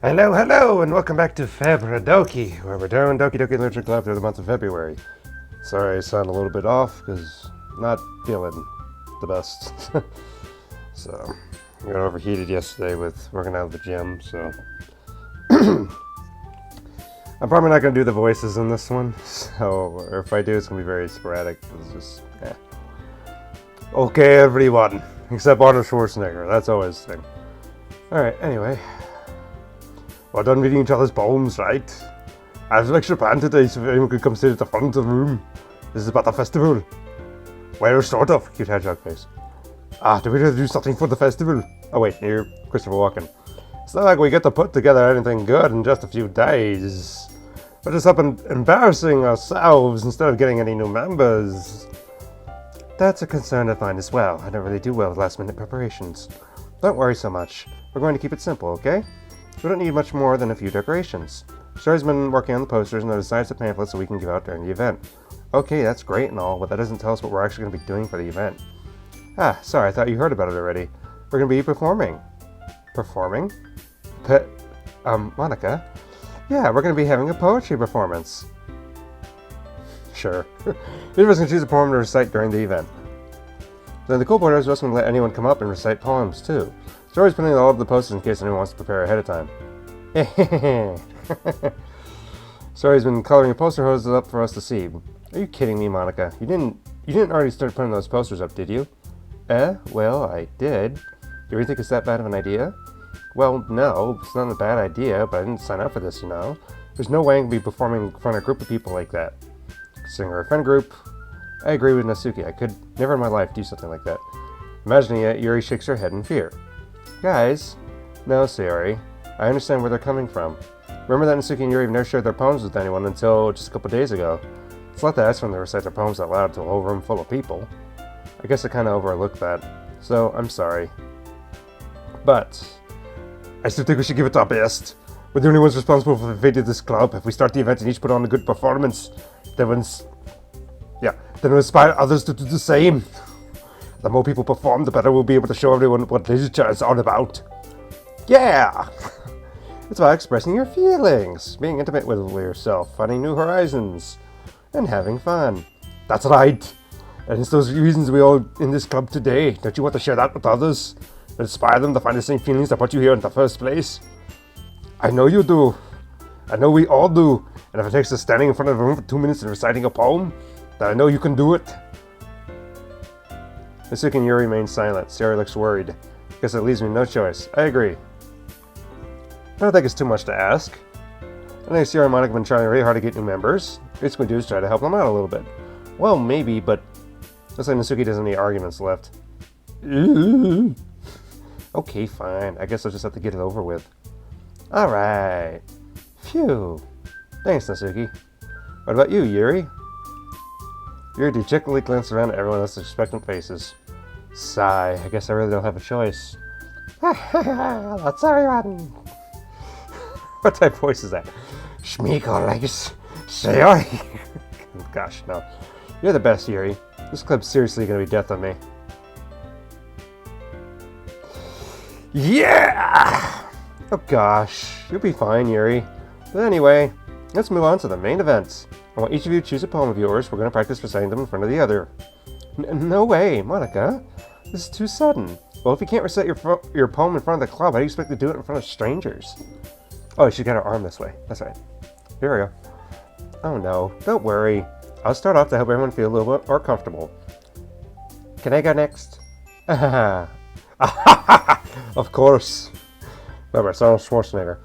Hello, hello, and welcome back to Februa-Doki, where we're doing Doki Doki Literature Club through the month of February. Sorry I sound a little bit off, because I'm not feeling the best. So, I got overheated yesterday with working out at the gym, so... I'm probably not going to do the voices in this one, so if I do, it's going to be very sporadic. It's just, Okay, everyone, except Arnold Schwarzenegger, that's always the thing. Alright, anyway... We're done reading each other's poems, right? I have an extra pan today, so if anyone could come sit at the front of the room. This is about the festival. Well, sort of. Cute hedgehog face. Do we have to do something for the festival? Oh wait, you're Christopher Walken. It's not like we get to put together anything good in just a few days. We're just up and embarrassing ourselves instead of getting any new members. That's a concern of mine as well. I don't really do well with last minute preparations. Don't worry so much. We're going to keep it simple, okay? We don't need much more than a few decorations. Sayori's been working on the posters and the size of pamphlets so we can give out during the event. Okay, that's great and all, but that doesn't tell us what we're actually going to be doing for the event. Sorry, I thought you heard about it already. We're going to be performing. Performing? Monica? Yeah, we're going to be having a poetry performance. Sure. Each of us can choose a poem to recite during the event. Then the cool part is we're also going to let anyone come up and recite poems, too. Sayori's putting all of the posters in case anyone wants to prepare ahead of time. Sayori's been coloring a poster hoses up for us to see. Are you kidding me, Monica? You didn't already start putting those posters up, did you? Well, I did. Do you really think it's that bad of an idea? Well, no, it's not a bad idea, but I didn't sign up for this, you know. There's no way I can be performing in front of a group of people like that. Considering we're a friend group, I agree with Natsuki. I could never in my life do something like that. Imagining it, Yuri shakes her head in fear. Guys, no, Sayori. I understand where they're coming from. Remember that Natsuki and Yuri have never shared their poems with anyone until just a couple days ago. It's a lot to ask them to recite their poems out loud to a whole room full of people. I guess I kind of overlooked that, so I'm sorry. But I still think we should give it our best. We're the only ones responsible for the fate of this club. If we start the event and each put on a good performance, then we'll inspire others to do the same. The more people perform, the better we'll be able to show everyone what literature is all about. Yeah! It's about expressing your feelings, being intimate with yourself, finding new horizons, and having fun. That's right! And it's those reasons we all in this club today. Don't you want to share that with others? And inspire them to find the same feelings that put you here in the first place? I know you do. I know we all do. And if it takes us standing in front of a room for 2 minutes and reciting a poem, then I know you can do it. Natsuki and Yuri remain silent. Sayori looks worried. Guess it leaves me no choice. I agree. I don't think it's too much to ask. I think Sayori and Monica have been trying really hard to get new members. Basically, do is try to help them out a little bit. Well, maybe, but looks like Natsuki doesn't have any arguments left. Okay, fine. I guess I'll just have to get it over with. Alright. Phew. Thanks, Natsuki. What about you, Yuri? Yuri dejectedly glanced around at everyone else's expectant faces. Sigh. I guess I really don't have a choice. That's everyone. What type of voice is that? Shmiko likes Sayori. Gosh, no. You're the best, Yuri. This club's seriously gonna be death on me. Yeah! Oh gosh, you'll be fine, Yuri. But anyway, let's move on to the main event. I want each of you to choose a poem of yours. We're going to practice reciting them in front of the other. No way, Monica. This is too sudden. Well, if you can't recite your poem in front of the club, how do you expect to do it in front of strangers? Oh, she got her arm this way. That's right. Here we go. Oh no, don't worry. I'll start off to help everyone feel a little bit more comfortable. Can I go next? Of course. Remember, it's Arnold Schwarzenegger.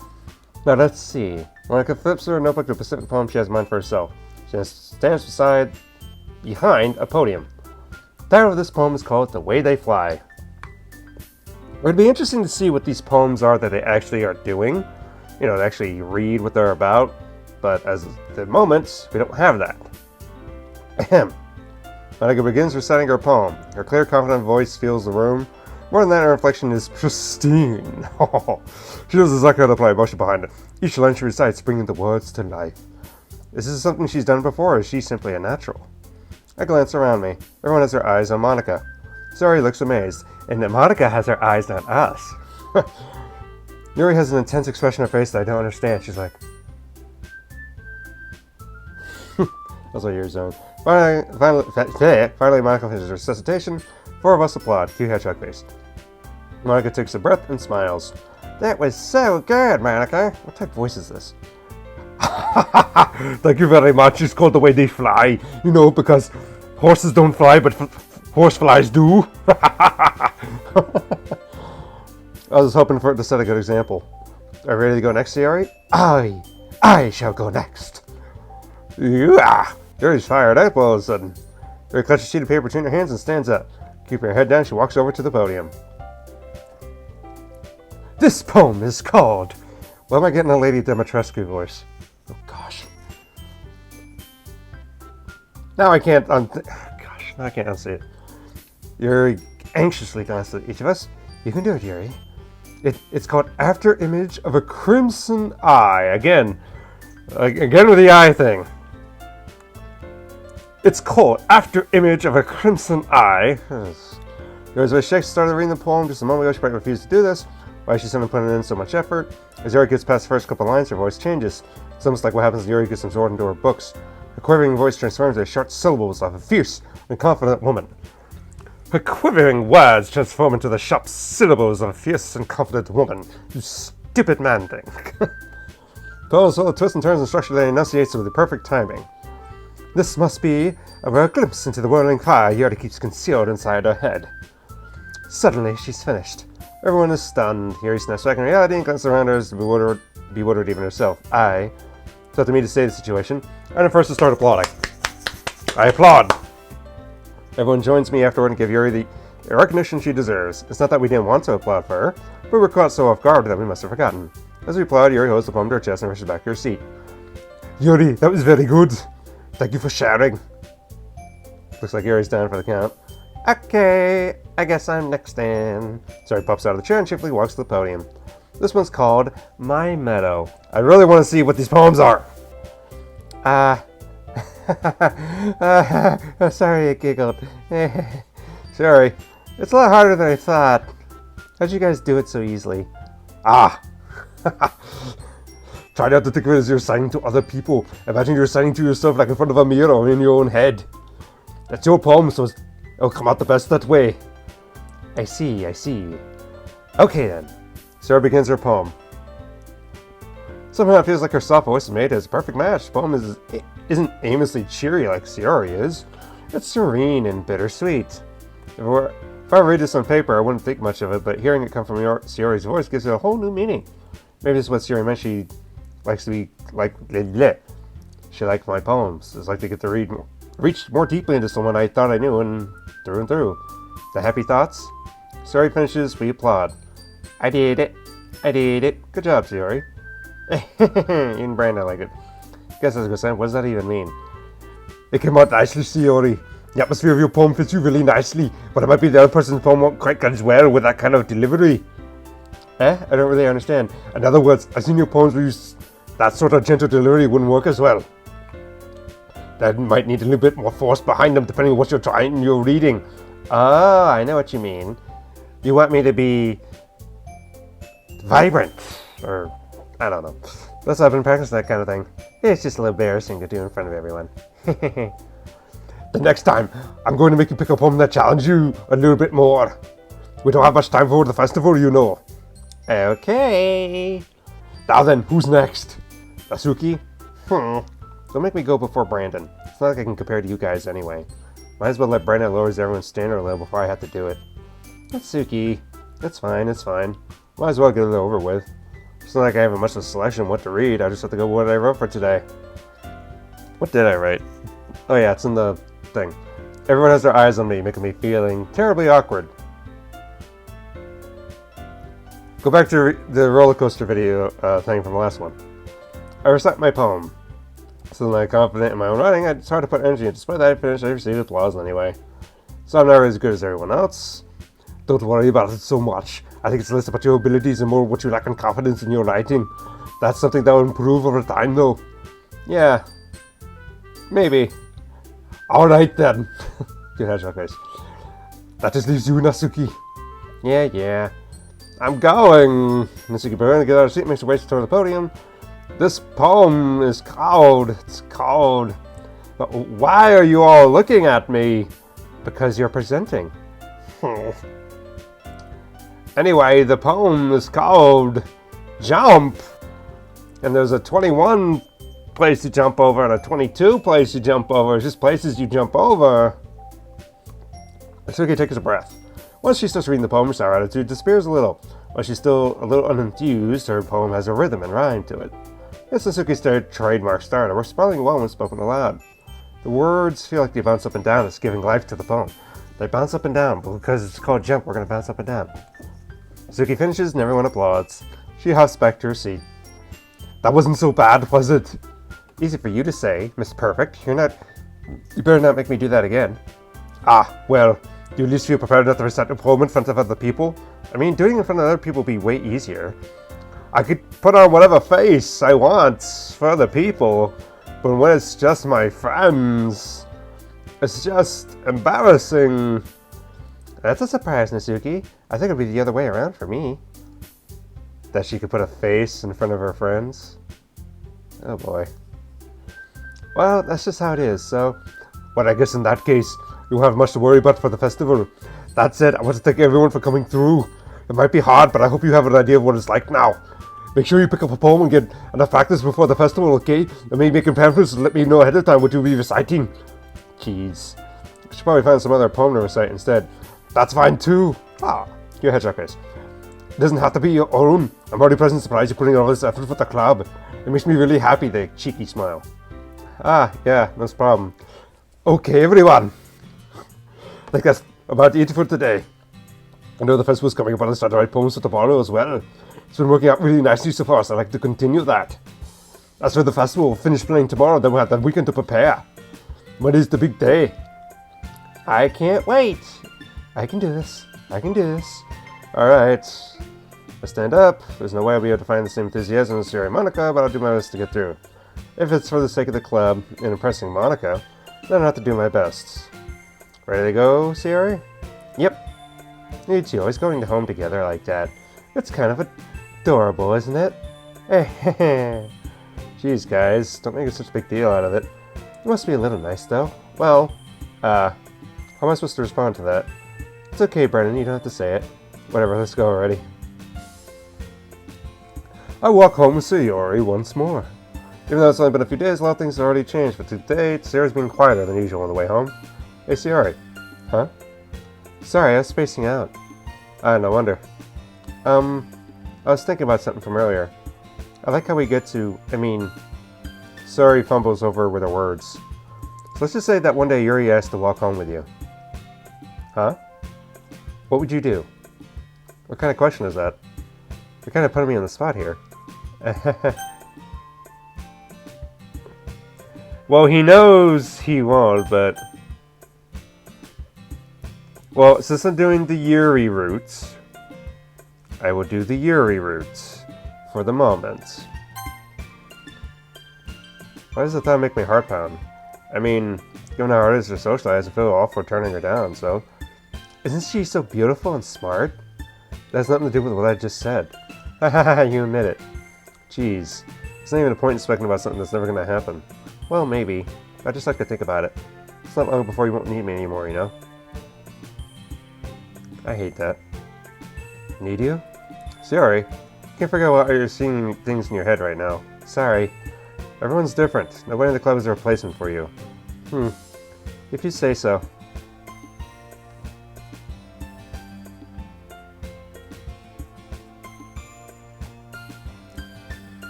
Now let's see. Monica flips her notebook to a specific poem she has in mind for herself. She stands behind a podium. The title of this poem is called The Way They Fly. It'd be interesting to see what these poems are that they actually are doing. You know, to actually read what they're about. But as of the moment, we don't have that. Ahem. Monica begins reciting her poem. Her clear, confident voice fills the room. More than that, her inflection is pristine. She knows exactly how to apply emotion behind it. Each line she recites, bringing the words to life. Is this something she's done before, or is she simply a natural? I glance around me. Everyone has their eyes on Monica. Sayori looks amazed, and Monica has her eyes on us. Yuri has an intense expression on her face that I don't understand. She's like... That's what Yuri's doing. Finally, Monica finishes resuscitation. 4 of us applaud. Cue hedgehog face. Monica takes a breath and smiles. That was so good, Monica. What type of voice is this? Thank you very much. It's called the way they fly. You know, because horses don't fly, but horseflies do. I was hoping for it to set a good example. Are you ready to go next, Sayori? I shall go next. Yeah. Yuri's fired up all of a sudden. Yuri clutches a sheet of paper between her hands and stands up. Keeping her head down, she walks over to the podium. This poem is called... Why am I getting a Lady Dimitrescu voice? Oh, gosh. Now I can't now I can't unsee it. Yuri anxiously glanced at each of us. You can do it, Yuri. It's called After Image of a Crimson Eye. Again with the eye thing. It's called After Image of a Crimson Eye. Yuri's voice shakes, started reading the poem just a moment ago. She probably refused to do this. Why is she suddenly putting in so much effort? As Yuri gets past the first couple lines, her voice changes. It's almost like what happens when Yuri gets absorbed into her books. Her quivering voice transforms into short syllables of a fierce and confident woman. Her quivering words transform into the sharp syllables of a fierce and confident woman. You stupid man thing. Poems full of twists and turns and structure that enunciates with the perfect timing. This must be a rare glimpse into the whirling fire Yuri keeps concealed inside her head. Suddenly, she's finished. Everyone is stunned. Yuri snaps back in reality and glances around her as bewildered even herself. It's up to me to say the situation, and I'm first to start applauding. I applaud. Everyone joins me afterward and give Yuri the recognition she deserves. It's not that we didn't want to applaud for her, but we were caught so off guard that we must have forgotten. As we applaud, Yuri holds the poem to her chest and rushes back to her seat. Yuri, that was very good. Thank you for sharing. Looks like Yuri's down for the count. Okay, I guess I'm next in. Sayori pops out of the chair and cheerfully walks to the podium. This one's called My Meadow. I really want to see what these poems are. Sorry, I giggled. Sorry. It's a lot harder than I thought. How'd you guys do it so easily? Try not to think of it as you're signing to other people. Imagine you're signing to yourself like in front of a mirror or in your own head. That's your poem, so it'll come out the best that way. I see. Okay then. Sarah begins her poem. Somehow it feels like her soft voice is made as a perfect match. The poem isn't aimlessly cheery like Sayori is. It's serene and bittersweet. If I read this on paper, I wouldn't think much of it, but hearing it come from Sayori's voice gives it a whole new meaning. Maybe this is what Sayori meant. She likes to be She liked my poems. It's like to get to reach more deeply into someone I thought I knew and through. The happy thoughts? Sayori finishes, we applaud. I did it. Good job, Sayori. Even Brandon like it. Guess I was gonna say, what does that even mean? It came out nicely, Sayori. The atmosphere of your poem fits you really nicely, but it might be the other person's poem won't quite as well with that kind of delivery. I don't really understand. In other words, I've seen your poems where that sort of gentle delivery wouldn't work as well. That might need a little bit more force behind them depending on what you're reading. Oh, I know what you mean. You want me to be vibrant, or I don't know. Plus, I've been practicing that kind of thing. It's just a little embarrassing to do in front of everyone. The next time, I'm going to make you pick a poem that challenges you a little bit more. We don't have much time for the festival, you know. Okay. Now then, who's next? Natsuki? Don't make me go before Brandon. It's not like I can compare to you guys anyway. Might as well let Brandon lower everyone's standard level before I have to do it. Natsuki. It's fine. Might as well get it over with. It's not like I have much of a selection of what to read. I just have to go with what I wrote for today. What did I write? Oh yeah, it's in the thing. Everyone has their eyes on me, making me feeling terribly awkward. Go back to the roller coaster video thing from the last one. I recite my poem. So I'm confident in my own writing, it's hard to put energy in. Despite that, I received applause anyway. So I'm not as good as everyone else. Don't worry about it so much. I think it's less about your abilities and more what you lack in confidence in your writing. That's something that will improve over time though. Yeah. Maybe. Alright then. Good hedgehog face. That just leaves you, Natsuki. Yeah. I'm going. Natsuki Burn to get out of the seat, makes her way toward the podium. This poem is called. It's called. But why are you all looking at me? Because you're presenting. Anyway, the poem is called Jump. And there's a 21 place to jump over and a 22 place to jump over. It's just places you jump over. Natsuki takes a breath. Once she starts reading the poem, her attitude disappears a little. While she's still a little unenthused, her poem has a rhythm and rhyme to it. It's Natsuki's trademark style, and we're spelling well when spoken aloud. The words feel like they bounce up and down. It's giving life to the poem. They bounce up and down, but because it's called Jump, we're going to bounce up and down. Natsuki finishes and everyone applauds. She huffs back to her seat. That wasn't so bad, was it? Easy for you to say, Miss Perfect. You better not make me do that again. Ah, well, do you at least feel prepared enough to recite a poem in front of other people? I mean, doing it in front of other people would be way easier. I could put on whatever face I want for other people, but when it's just my friends, it's just embarrassing. That's a surprise, Natsuki. I think it'd be the other way around for me. That she could put a face in front of her friends. Oh boy. Well, that's just how it is, so... Well, I guess in that case, you won't have much to worry about for the festival. That said, I want to thank everyone for coming through. It might be hard, but I hope you have an idea of what it's like now. Make sure you pick up a poem and get enough practice before the festival, okay? And maybe making pamphlets and let me know ahead of time what you'll be reciting. Jeez. I should probably find some other poem to recite instead. That's fine too. Ah, your headshot face. It doesn't have to be your own. I'm already pleasantly surprised you're putting all this effort for the club. It makes me really happy, the cheeky smile. Ah, yeah, no problem. Okay, everyone. I think that's about it for today. I know the festival's coming up and I started to write poems for tomorrow as well. It's been working out really nicely so far, so I'd like to continue that. As for the festival, we'll finish playing tomorrow, then we'll have the weekend to prepare. Monday's the big day. I can't wait. I can do this. I can do this. Alright. I stand up. There's no way I'll be able to find the same enthusiasm as Sayori and Monica, but I'll do my best to get through. If it's for the sake of the club and impressing Monica, then I'll have to do my best. Ready to go, Sayori? Yep. You two always going home together like that. It's kind of adorable, isn't it? Jeez, guys, don't make such a big deal out of it. It must be a little nice, though. Well, how am I supposed to respond to that? It's okay, Brennan, you don't have to say it. Whatever, let's go already. I walk home with Sayori once more. Even though it's only been a few days, a lot of things have already changed, but today, Sayori's being quieter than usual on the way home. Hey, Sayori. Huh? Sorry, I was spacing out. No wonder. I was thinking about something from earlier. I like how we get to, Sayori fumbles over with her words. So let's just say that one day Yuri asked to walk home with you. Huh? What would you do? What kind of question is that? You're kind of putting me on the spot here. Well, he knows he won't, but... Well, since I'm doing the Yuri route, I will do the Yuri route for the moment. Why does the thought make my heart pound? I mean, given how hard it is to socialize, I feel awful for turning her down, so... Isn't she so beautiful and smart? That has nothing to do with what I just said. Hahaha, you admit it. Jeez. There's not even a point in speaking about something that's never gonna happen. Well, maybe. I just like to think about it. It's not long before you won't need me anymore, you know? I hate that. Need you? Sorry. Can't figure out why you're seeing things in your head right now. Sorry. Everyone's different. Nobody in the club is a replacement for you. If you say so.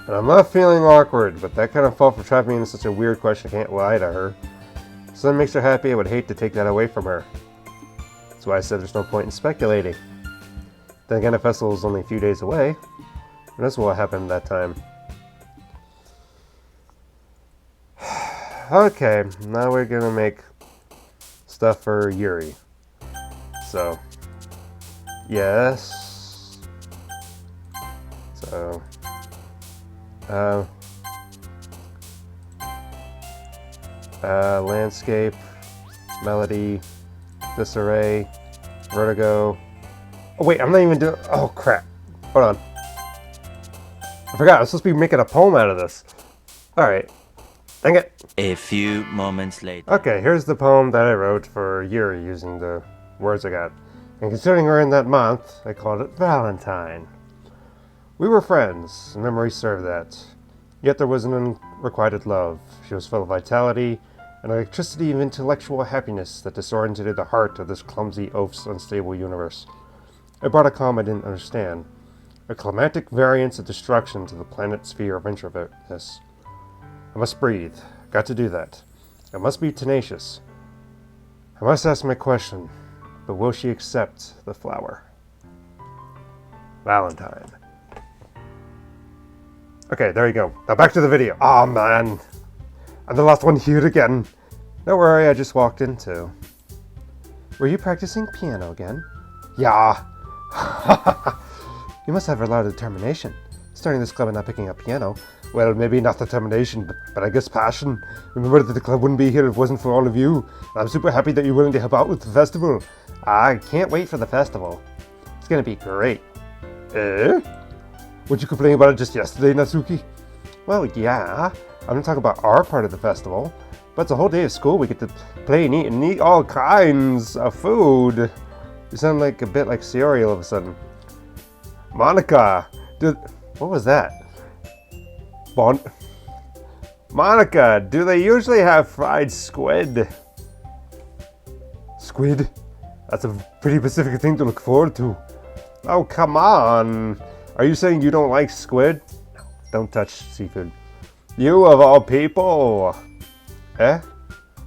And I'm not feeling awkward, but that kind of fault for trapping me into such a weird question can't lie to her. If something makes her happy, I would hate to take that away from her. That's why I said there's no point in speculating. Then again, the festival is only a few days away. Who knows what will happen that time. Okay, now we're gonna make stuff for Yuri. So, yes. So, landscape, melody, disarray, vertigo. Oh wait, I'm not even doing. Oh crap! Hold on. I forgot, I was supposed to be making a poem out of this. Alright. Dang it. A few moments later. Okay, here's the poem that I wrote for Yuri using the words I got. And considering we're in that month, I called it Valentine. We were friends, and memories serve that. Yet there was an unrequited love. She was full of vitality, and electricity of intellectual happiness that disoriented the heart of this clumsy, oaf's unstable universe. It brought a calm I didn't understand. A climatic variance of destruction to the planet's sphere of introvertness. I must breathe. Got to do that. I must be tenacious. I must ask my question, but will she accept the flower? Valentine. Okay, there you go. Now back to the video. Aw, man. I'm the last one here again. Don't worry, I just walked in too. Were you practicing piano again? Yeah. You must have a lot of determination. Starting this club and not picking up piano. Well, maybe not determination, but I guess passion. Remember that the club wouldn't be here if it wasn't for all of you. I'm super happy that you're willing to help out with the festival. I can't wait for the festival. It's gonna be great. Eh? Weren't you complaining about it just yesterday, Natsuki? Well, yeah. I'm not talking about our part of the festival. But it's a whole day of school. We get to play and eat all kinds of food. You sound like a bit like Sayori all of a sudden. Monica! What was that? Monica, do they usually have fried squid? Squid? That's a pretty specific thing to look forward to. Oh, come on. Are you saying you don't like squid? No, don't touch seafood. You of all people. Eh?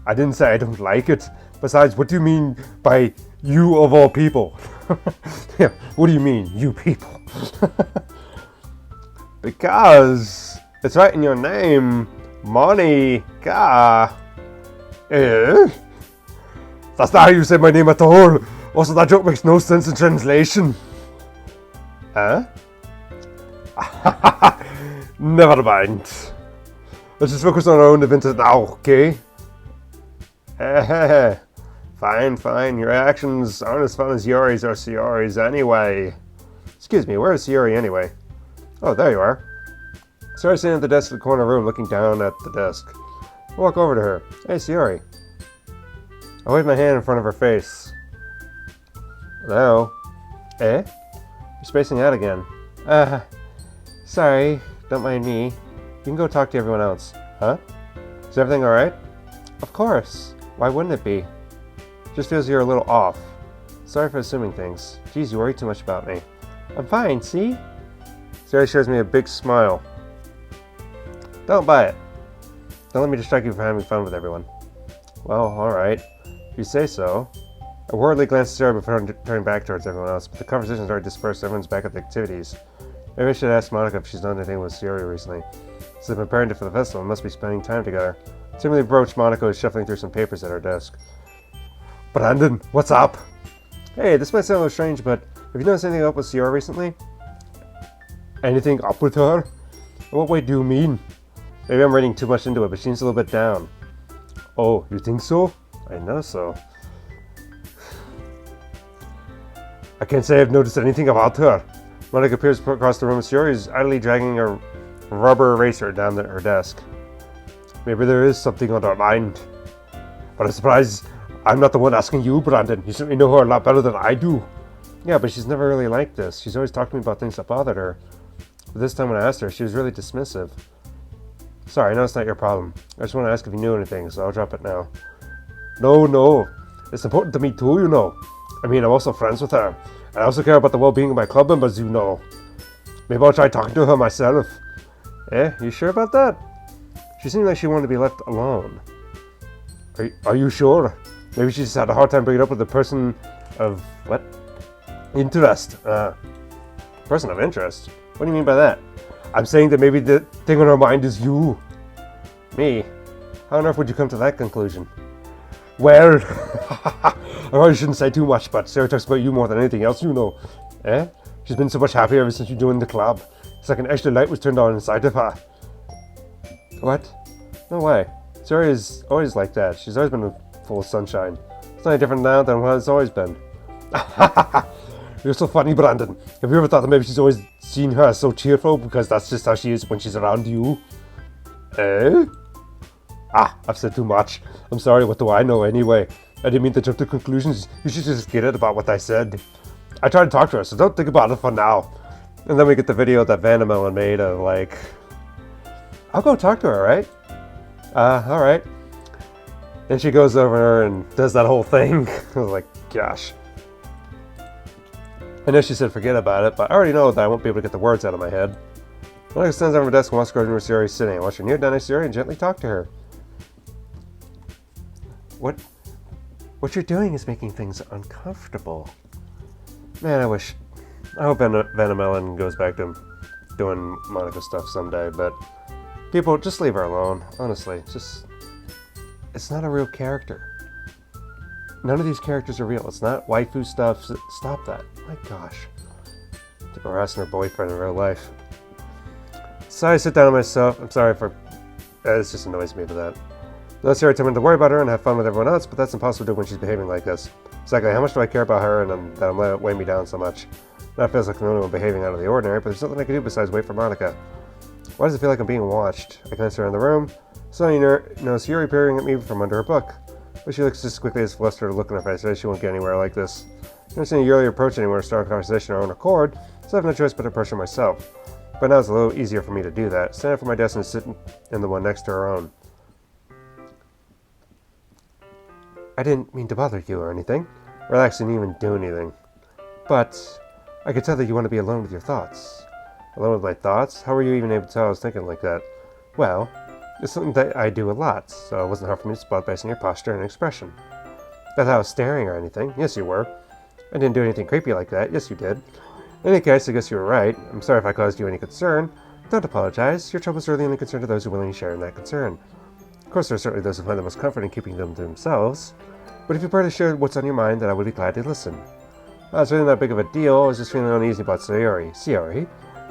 I didn't say I don't like it. Besides, what do you mean by you of all people? Yeah, what do you mean, you people? Because it's right in your name, Monica. Eh? That's not how you say my name at all. Also, that joke makes no sense in translation. Huh? Never mind. Let's just focus on our own adventures now, okay? Fine. Your actions aren't as fun as Yuri's or Sayori's anyway. Excuse me, where is Sayori anyway? Oh, there you are. Sayori's sitting at the desk in the corner of the room looking down at the desk. I walk over to her. Hey, Sayori. I wave my hand in front of her face. Hello? Eh? You're spacing out again. Sorry. Don't mind me. You can go talk to everyone else. Huh? Is everything alright? Of course. Why wouldn't it be? Just feels you're a little off. Sorry for assuming things. Geez, you worry too much about me. I'm fine, see? Sayori shares me a big smile. Don't buy it. Don't let me distract you from having fun with everyone. Well, alright. If you say so. I worriedly glanced at Sayori before turning back towards everyone else, but the conversation's already dispersed. Everyone's back at the activities. Maybe I should ask Monica if she's done anything with Sayori recently. Since they've been preparing for the festival and must be spending time together. Timidly approached, Monica is shuffling through some papers at her desk. Brandon, what's up? Hey, this might sound a little strange, but have you noticed anything up with Sayori recently? Anything up with her? In what way do you mean? Maybe I'm reading too much into it, but she seems a little bit down. Oh, you think so? I know so. I can't say I've noticed anything about her. Monica appears across the room. Sayori is idly dragging a rubber eraser down her desk. Maybe there is something on her mind. But I'm surprised I'm not the one asking you, Brandon. You certainly know her a lot better than I do. Yeah, but she's never really like this. She's always talked to me about things that bothered her. But this time when I asked her, she was really dismissive. Sorry, I know it's not your problem. I just want to ask if you knew anything, so I'll drop it now. No. It's important to me too, you know. I mean, I'm also friends with her. And I also care about the well-being of my club members, you know. Maybe I'll try talking to her myself. Eh? You sure about that? She seemed like she wanted to be left alone. Are you sure? Maybe she just had a hard time bringing up with the person of... what? Interest. Person of interest? What do you mean by that? I'm saying that maybe the thing on her mind is you. Me? How on earth would you come to that conclusion? Well, I probably shouldn't say too much, but Sarah talks about you more than anything else, you know. Eh? She's been so much happier ever since you joined the club. It's like an extra light was turned on inside of her. What? No way. Sarah is always like that. She's always been full of sunshine. It's not any different now than what it's always been. You're You're so funny, Brandon. Have you ever thought that maybe she's always seen her as so cheerful because that's just how she is when she's around you? Eh? Ah, I've said too much. I'm sorry, what do I know anyway? I didn't mean to jump to conclusions. You should just get it about what I said. I tried to talk to her, so don't think about it for now. And then we get the video that Vandermelon made of like... I'll go talk to her, right? Alright. And she goes over and does that whole thing. I was like, gosh. I know she said forget about it, but I already know that I won't be able to get the words out of my head. Monica stands over her desk and walks across to where Sayori's sitting. Watch her kneel down next to Sayori and gently talk to her. What you're doing is making things uncomfortable. Man, I hope Vandermelon goes back to doing Monica stuff someday, but people, just leave her alone. Honestly, it's not a real character. None of these characters are real. It's not waifu stuff. Stop that. My gosh. Like harassing her boyfriend in real life. So I sit down on myself. I'm sorry for... It just annoys me for that. Let's hear it tell me to worry about her and have fun with everyone else, but that's impossible to do when she's behaving like this. Exactly, how much do I care about her and that I'm letting it weigh me down so much? Now it feels like I'm the only one behaving out of the ordinary, but there's nothing I can do besides wait for Monica. Why does it feel like I'm being watched? I glance around the room. Suddenly notice Yuri peering at me from under her book. But she looks just as quickly as flustered look in her face. She won't get anywhere like this. I've never seen Yuri approach anyone or start a conversation on her own accord, so I have no choice but to approach her myself. But now it's a little easier for me to do that. Stand up from my desk and sit in the one next to her own. I didn't mean to bother you or anything. Relax, didn't even do anything. But I could tell that you want to be alone with your thoughts. Alone with my thoughts? How were you even able to tell I was thinking like that? Well, it's something that I do a lot, so it wasn't hard for me to spot based on your posture and expression. Not that I was staring or anything. Yes, you were. I didn't do anything creepy like that. Yes, you did. In any case, I guess you were right. I'm sorry if I caused you any concern. Don't apologize. Your troubles are the only concern to those who willingly share in that concern. Of course, there are certainly those who find the most comfort in keeping them to themselves. But if you prefer to share what's on your mind, then I would be glad to listen. It's really not big of a deal. I was just feeling uneasy about Sayori. Sayori?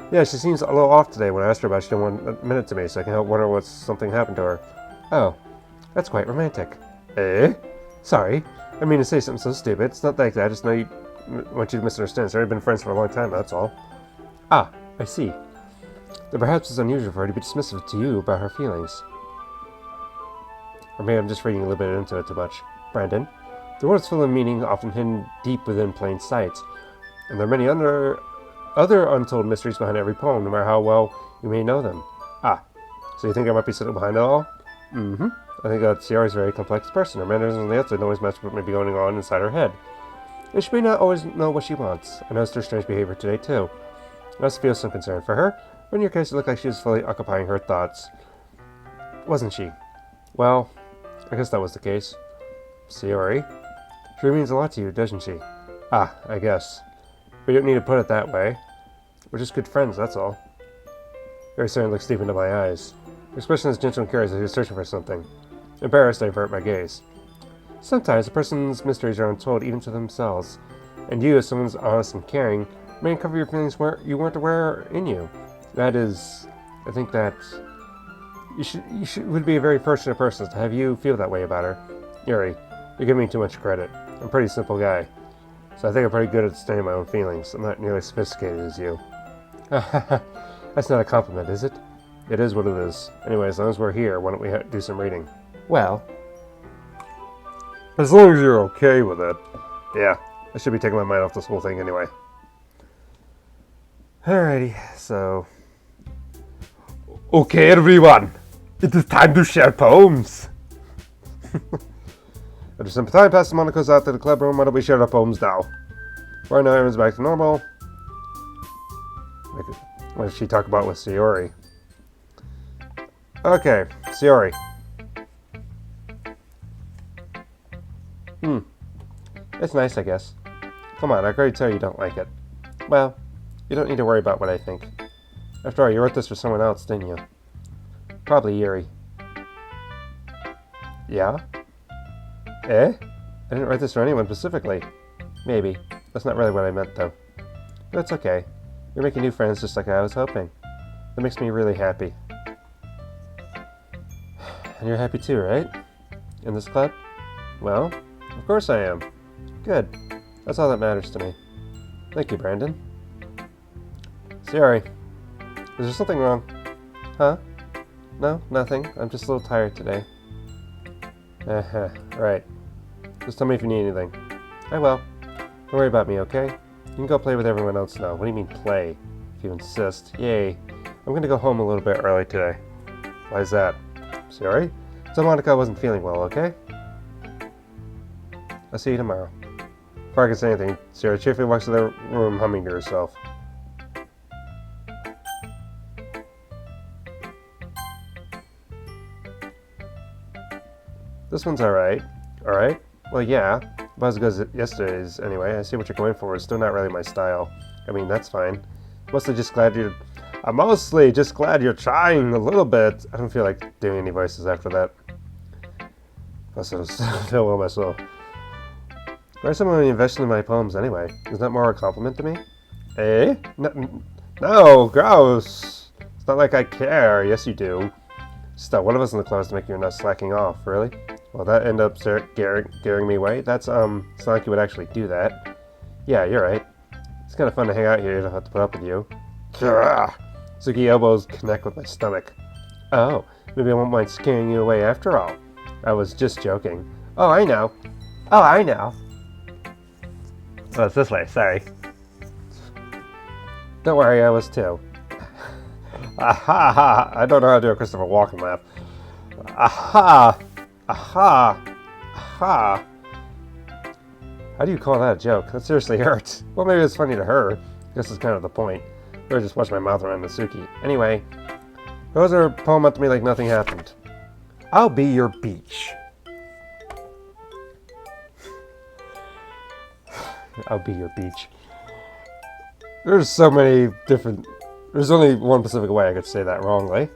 Yeah, she seems a little off today. When I asked her about it, she didn't want a minute to me, so I can help wonder what something happened to her. Oh, that's quite romantic. Eh? Sorry. I mean to say something so stupid. It's not like that. I just know you want you to misunderstand. We've been friends for a long time, that's all. Ah, I see. Then perhaps it's unusual for her to be dismissive to you about her feelings. Or maybe I'm just reading a little bit into it too much. Brandon, the words full of meaning often hidden deep within plain sight. And there are many other untold mysteries behind every poem, no matter how well you may know them. Ah, so you think I might be sitting behind it all? Mm-hmm. I think that Sayori's a very complex person. Her mannerisms on the outside don't always match what may be going on inside her head. And she may not always know what she wants. I noticed her strange behavior today, too. I also feel some concern for her, but in your case it looked like she was fully occupying her thoughts. Wasn't she? Well, I guess that was the case. Sayori? She means a lot to you, doesn't she? Ah, I guess. But you don't need to put it that way. We're just good friends, that's all. Very soon looks deep into my eyes. Her expression is gentle and curious as he was searching for something. Embarrassed, I avert my gaze. Sometimes a person's mysteries are untold even to themselves, and you, as someone honest and caring, may uncover your feelings where you weren't aware in you. That is, I think that you would be a very fortunate person to have you feel that way about her. Yuri, you're giving me too much credit. I'm a pretty simple guy, so I think I'm pretty good at stating my own feelings. I'm not nearly as sophisticated as you. That's not a compliment, is it? It is what it is. Anyway, as long as we're here, why don't we do some reading? Well, as long as you're okay with it. Yeah, I should be taking my mind off this whole thing anyway. Alrighty, so... Okay, everyone! It is time to share poems! After some time passes, Monica's out to the club room. Why don't we share our poems now? Right now, everyone's back to normal. What did she talk about with Sayori? Okay, Sayori. It's nice, I guess. Come on, I can already tell you don't like it. Well, you don't need to worry about what I think. After all, you wrote this for someone else, didn't you? Probably Yuri. Yeah? Eh? I didn't write this for anyone specifically. Maybe. That's not really what I meant, though. But it's okay. You're making new friends just like I was hoping. That makes me really happy. And you're happy too, right? In this club? Well, of course I am. Good. That's all that matters to me. Thank you, Brandon. Sayori, is there something wrong? Huh? No, nothing. I'm just a little tired today. Right. Just tell me if you need anything. I will. Don't worry about me, okay? You can go play with everyone else now. What do you mean play? If you insist. Yay. I'm gonna go home a little bit early today. Why is that? Sorry? So Monica wasn't feeling well, okay? I'll see you tomorrow. Before I can say anything, Sarah cheerfully walks to the room humming to herself. This one's alright. Alright? Well, yeah. About as good as yesterday's anyway. I see what you're going for. It's still not really my style. I mean, that's fine. I'm mostly just glad you're trying a little bit. I don't feel like doing any voices after that. Plus, I just feel well myself. Why is someone investing in my poems anyway? Is that more a compliment to me? Eh? No, gross. It's not like I care. Yes, you do. Still, one of us in the class to make you not slacking off, really? Well, that ended up scaring me away. It's not like you would actually do that. Yeah, you're right. It's kind of fun to hang out here. You don't have to put up with you. Suki elbows connect with my stomach. Oh, maybe I won't mind scaring you away after all. I was just joking. Oh, I know. Oh, it's this way, sorry. Don't worry, I was too. Aha ha! I don't know how to do a Christopher Walken laugh. Aha! Aha! Aha! How do you call that a joke? That seriously hurts. Well, maybe it's funny to her. I guess it's kind of the point. Or just watch my mouth around the Suki. Anyway, those are poem up to me like nothing happened. I'll be your beach. I'll be your beach. There's so many different... There's only one specific way I could say that wrongly.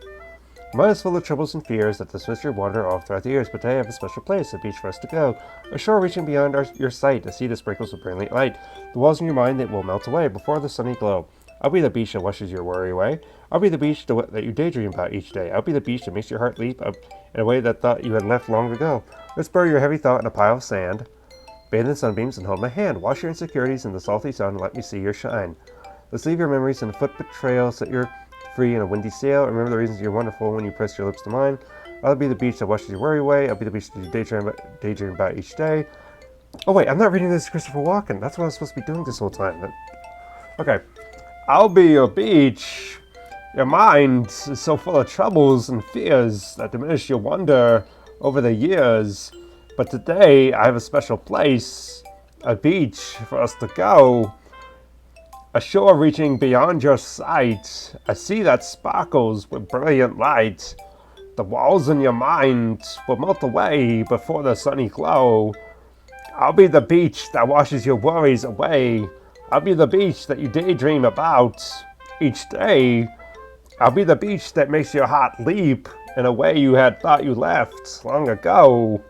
Mine is full of troubles and fears that dismiss your wander off throughout the years, but today I have a special place, a beach for us to go. A shore reaching beyond your sight, a sea that sprinkles with brilliant light. The walls in your mind that will melt away before the sunny glow. I'll be the beach that washes your worry away. I'll be the beach that you daydream about each day. I'll be the beach that makes your heart leap up in a way that thought you had left long ago. Let's bury your heavy thought in a pile of sand. Bathe in sunbeams and hold my hand. Wash your insecurities in the salty sun and let me see your shine. Let's leave your memories in a footprint trail, set your free in a windy sail. Remember the reasons you're wonderful when you press your lips to mine. I'll be the beach that washes your worry away. I'll be the beach that you daydream about each day. Oh wait, I'm not reading this Christopher Walken. That's what I'm supposed to be doing this whole time. Okay. I'll be your beach. Your mind is so full of troubles and fears that diminish your wonder over the years. But today I have a special place, a beach for us to go. A shore reaching beyond your sight, a sea that sparkles with brilliant light. The walls in your mind will melt away before the sunny glow. I'll be the beach that washes your worries away. I'll be the beach that you daydream about each day. I'll be the beach that makes your heart leap in a way you had thought you left long ago.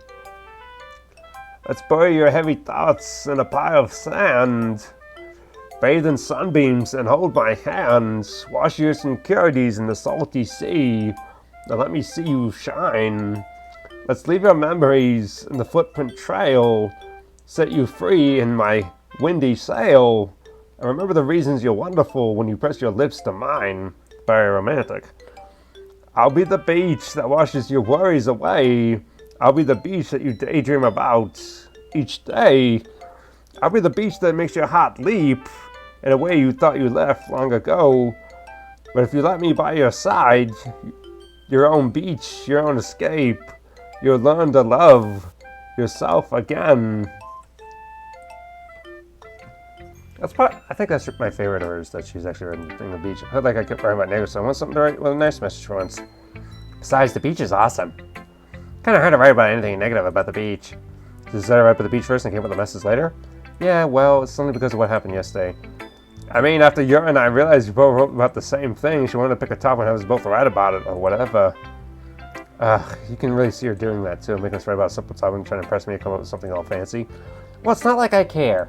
Let's bury your heavy thoughts in a pile of sand. Bathe in sunbeams and hold my hands. Wash your insecurities in the salty sea. Now let me see you shine. Let's leave your memories in the footprint trail. Set you free in my windy sail. And remember the reasons you're wonderful when you press your lips to mine. Very romantic. I'll be the beach that washes your worries away. I'll be the beach that you daydream about each day. I'll be the beach that makes your heart leap in a way you thought you left long ago. But if you let me by your side, your own beach, your own escape, you'll learn to love yourself again. I think that's my favorite of hers, that she's actually written in the beach. I felt like I kept writing about negative, so I want something to write with a nice message for once. Besides, the beach is awesome. Kind of hard to write about anything negative about the beach. Decided to write about the beach first and came up with the message later? Yeah, well, it's only because of what happened yesterday. I mean, after Yuri and I realized you both wrote about the same thing, she wanted to pick a topic and have us both write about it or whatever. You can really see her doing that too, making us write about a simple topic and trying to impress me and come up with something all fancy. Well, it's not like I care.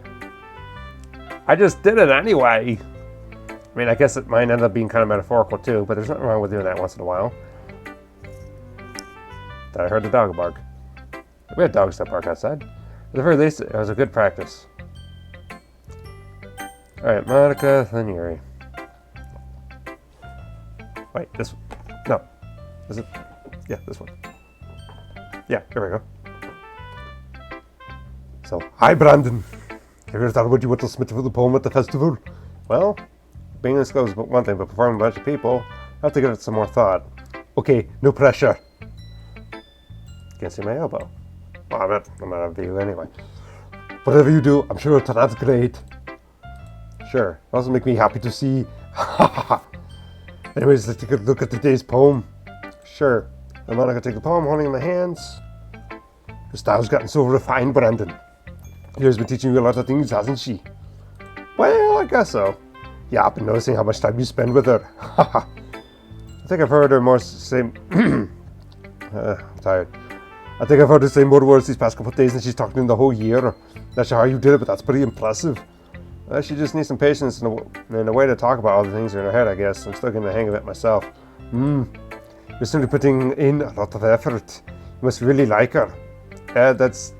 I just did it anyway. I mean, I guess it might end up being kind of metaphorical too, but there's nothing wrong with doing that once in a while. I heard the dog bark. We had dogs that bark outside. At the very least, it was a good practice. Alright, Monica, then Yuri. Wait, this one. No. Is it? Yeah, this one. Yeah, here we go. So, hi Brandon. Have you ever thought about you want to submit for the poem at the festival? Well, being in school is one thing, but performing a bunch of people, I have to give it some more thought. Okay, no pressure. Can't see my elbow. Well, I'm not a view anyway. Whatever you do, I'm sure it'll turn out great. Sure, it also make me happy to see. Anyways, let's take a look at today's poem. Sure, I'm not gonna take the poem holding in my hands. Your style's gotten so refined, Brandon. Yuri's been teaching you a lot of things, hasn't she? Well, I guess so. Yeah, I've been noticing how much time you spend with her. I think I've heard her more say... I'm tired. I think I've heard her say more words these past couple of days than she's talked in the whole year. Not sure how you did it, but that's pretty impressive. She just needs some patience and a way to talk about all the things in her head, I guess. I'm still getting the hang of it myself. You're certainly putting in a lot of effort. You must really like her. That's...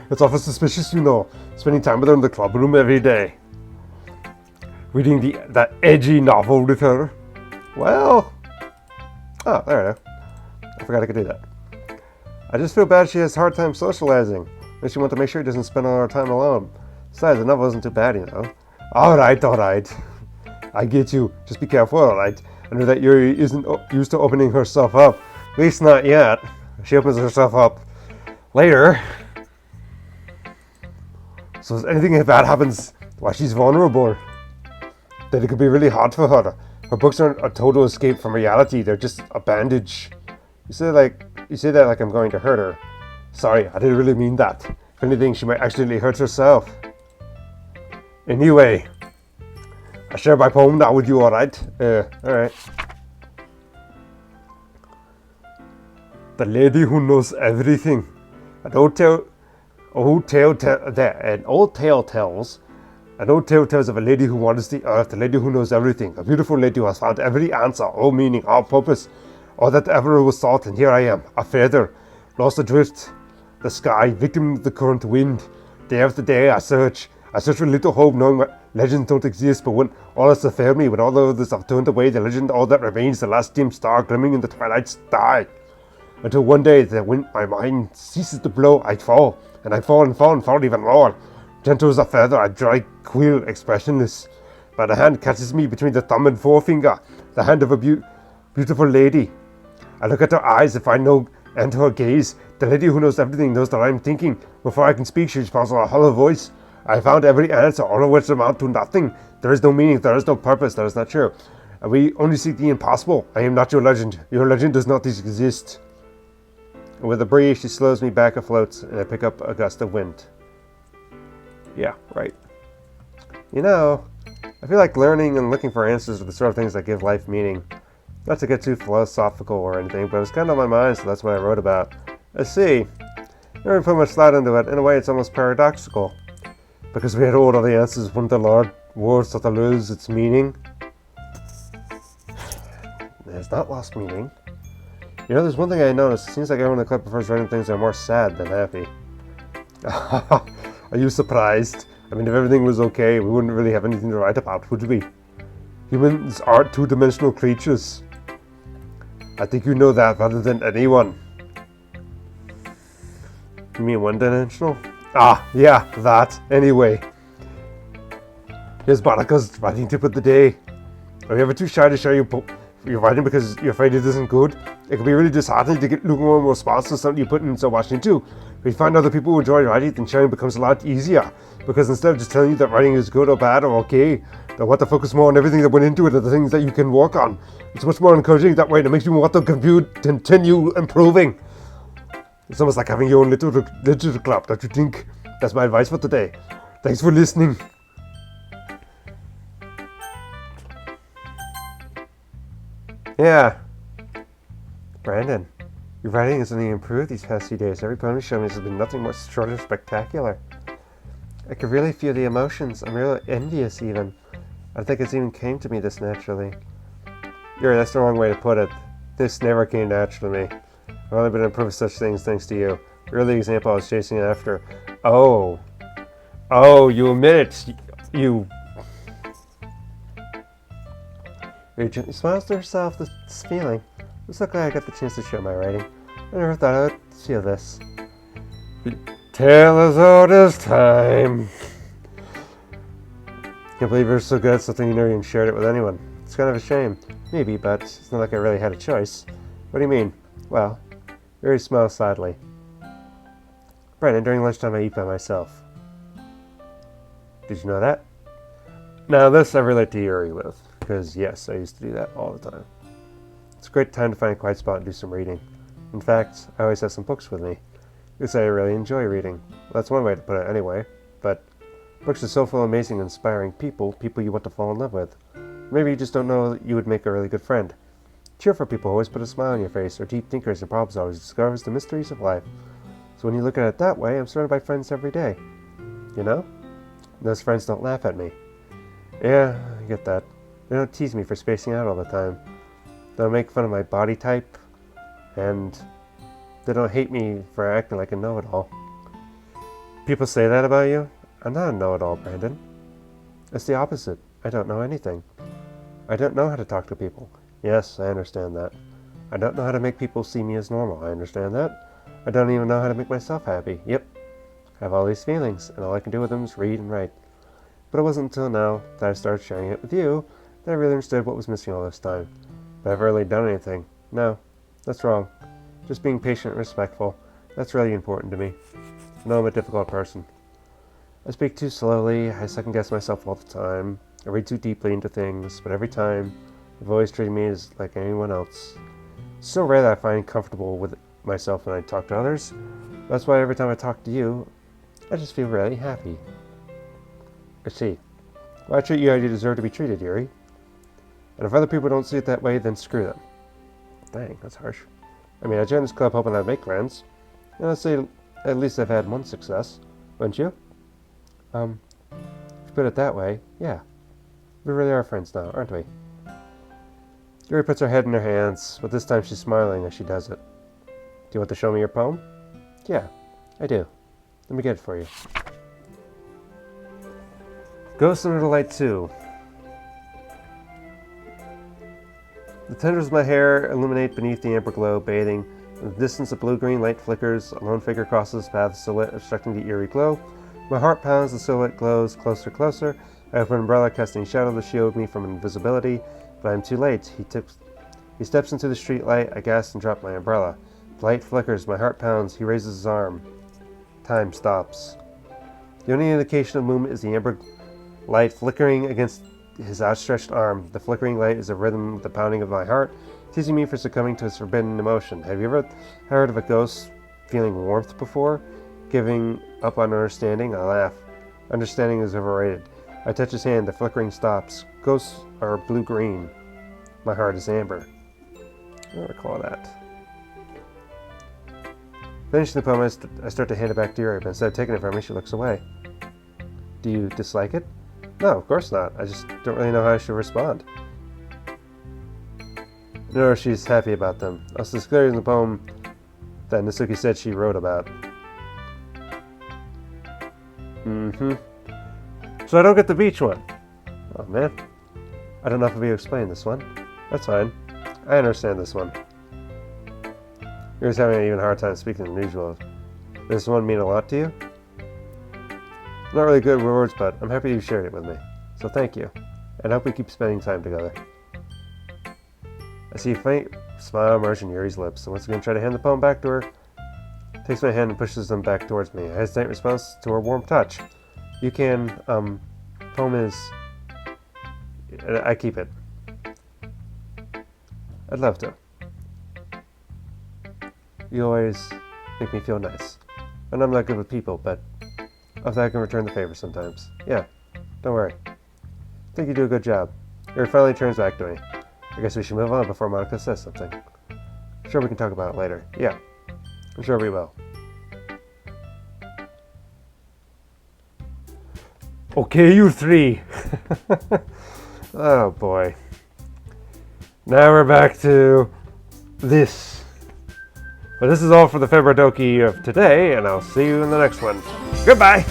It's awful suspicious, you know. Spending time with her in the club room every day. Reading that edgy novel with her. Well... Oh, there I go. I forgot I could do that. I just feel bad she has a hard time socializing. Makes you want to make sure she doesn't spend all her time alone. Besides, the novel isn't too bad, you know. Alright. I get you. Just be careful, alright? I know that Yuri isn't used to opening herself up. At least not yet. She opens herself up later. So if anything bad happens while she's vulnerable, then it could be really hard for her. Her books aren't a total escape from reality. They're just a bandage. You say that like I'm going to hurt her. Sorry, I didn't really mean that. If anything, she might accidentally hurt herself. Anyway, I share my poem now with you, alright? Alright. The lady who knows everything. An old tale tells of a lady who wanders the earth, a lady who knows everything, a beautiful lady who has found every answer, all meaning, all purpose, all that ever was thought, and here I am, a feather, lost adrift, the sky, victim of the current wind. Day after day I search with little hope, knowing that legends don't exist, but when all has failed me, when all the others have turned away, the legend, all that remains, the last dim star glimmering in the twilight sky. Until one day, when my mind ceases to blow, I fall, and I fall and fall and fall even more. Gentle as a feather, I dry, queer, expressionless. But a hand catches me between the thumb and forefinger, the hand of a beautiful lady. I look at her eyes and find no end to her gaze. The lady who knows everything knows that I am thinking. Before I can speak, she responds in a hollow voice. I found every answer, all of which amount to nothing. There is no meaning, there is no purpose, that is not true. And we only seek the impossible. I am not your legend. Your legend does not exist. And with a breeze, she slows me back afloat, and I pick up a gust of wind. Yeah, right. You know, I feel like learning and looking for answers are the sort of things that give life meaning. Not to get too philosophical or anything, but it was kind of on my mind, so that's what I wrote about. Let's see. Never put much thought into it. In a way, it's almost paradoxical. Because we had all of the answers, wouldn't the Lord word start to lose its meaning? It's not lost meaning. You know, there's one thing I noticed. It seems like everyone in the club prefers writing things that are more sad than happy. Are you surprised? I mean, if everything was okay, we wouldn't really have anything to write about, would we? Humans are two-dimensional creatures. I think you know that better than anyone. You mean one-dimensional? Ah, yeah, that. Anyway. Here's Baraka's writing tip of the day. Are you ever too shy to share your writing because you're afraid it isn't good? It can be really disheartening to get lukewarm response to something you put in so much into. If you find other people who enjoy writing, then sharing becomes a lot easier. Because instead of just telling you that writing is good or bad or okay, they want to focus more on everything that went into it and the things that you can work on. It's much more encouraging that way, and it makes you want to continue improving. It's almost like having your own literature club, don't you think? That's my advice for today. Thanks for listening. Yeah. Brandon, your writing has only improved these past few days. Every poem you show me has been nothing more short of spectacular. I could really feel the emotions. I'm really envious even. I don't think it's even came to me this naturally. Yuri, that's the wrong way to put it. This never came naturally to me. I've only been improving such things thanks to you. You're the example I was chasing after. Oh, you admit it. You... Yuri gently smiles to herself this feeling. I'm so glad I got the chance to share my writing. I never thought I would feel this. Tale as old as time. Can't believe you're so good at something you never even shared it with anyone. It's kind of a shame. Maybe, but it's not like I really had a choice. What do you mean? Well, Yuri smiles sadly. Brandon, during lunchtime I eat by myself. Did you know that? Now this I relate to Yuri with, because yes, I used to do that all the time. It's a great time to find a quiet spot and do some reading. In fact, I always have some books with me, because I really enjoy reading. Well, that's one way to put it anyway, but books are so full of amazing and inspiring people you want to fall in love with. Maybe you just don't know that you would make a really good friend. Cheerful people always put a smile on your face, or deep thinkers and problem solvers discovers the mysteries of life. So when you look at it that way, I'm surrounded by friends every day. You know? Those friends don't laugh at me. Yeah, I get that. They don't tease me for spacing out all the time. They don't make fun of my body type, and they don't hate me for acting like a know-it-all. People say that about you? I'm not a know-it-all, Brandon. It's the opposite. I don't know anything. I don't know how to talk to people. Yes, I understand that. I don't know how to make people see me as normal. I understand that. I don't even know how to make myself happy. Yep. I have all these feelings, and all I can do with them is read and write. But it wasn't until now that I started sharing it with you that I really understood what was missing all this time. But I've really done anything. No, that's wrong. Just being patient and respectful. That's really important to me. I know I'm a difficult person. I speak too slowly, I second-guess myself all the time. I read too deeply into things, but every time, you've always treated me as like anyone else. It's so rare that I find comfortable with myself when I talk to others. That's why every time I talk to you, I just feel really happy. I see. Well, I treat you how you deserve to be treated, Yuri. And if other people don't see it that way, then screw them. Dang, that's harsh. I mean, I joined this club hoping I'd make friends. And I'd say at least I've had one success. Wouldn't you? If you put it that way, yeah. We really are friends now, aren't we? Yuri puts her head in her hands, but this time she's smiling as she does it. Do you want to show me your poem? Yeah, I do. Let me get it for you. Ghost Under the Light 2. The tendrils of my hair illuminate beneath the amber glow, bathing. In the distance, a blue-green light flickers. A lone figure crosses the path, the silhouette obstructing the eerie glow. My heart pounds, the silhouette glows closer, closer. I open an umbrella, casting shadow to shield me from invisibility, but I am too late. He steps into the street light. I gasp and drop my umbrella. The light flickers, my heart pounds. He raises his arm. Time stops. The only indication of movement is the amber light flickering against his outstretched arm. The flickering light is a rhythm with the pounding of my heart, teasing me for succumbing to its forbidden emotion. Have you ever heard of a ghost feeling warmth before? Giving up on understanding? I laugh. Understanding is overrated. I touch his hand. The flickering stops. Ghosts are blue-green. My heart is amber. I don't recall that. Finishing the poem, I start to hand it back to Yuri, but instead of taking it from me, she looks away. Do you dislike it? No, of course not. I just don't really know how I should respond. No, she's happy about them. I was discovering the poem that Nasuki said she wrote about. So I don't get the beach one. Oh man. I don't know if I'll be able to explain this one. That's fine. I understand this one. Yuri's having an even hard time speaking than usual. Does this one mean a lot to you? I'm not really good with words, but I'm happy you shared it with me. So thank you. And I hope we keep spending time together. I see a faint smile emerge in Yuri's lips, so once again try to hand the poem back to her. Takes my hand and pushes them back towards me. I hesitate in response to her warm touch. You can, poem is... I keep it. I'd love to. You always make me feel nice. And I'm not good with people, but I thought I can return the favor sometimes. Yeah, don't worry. I think you do a good job. Yuri finally turns back to me. I guess we should move on before Monica says something. I'm sure we can talk about it later. Yeah, I'm sure we will. Okay, you three. Oh boy. Now we're back to this. But this is all for the Februa-Doki of today, and I'll see you in the next one. Goodbye!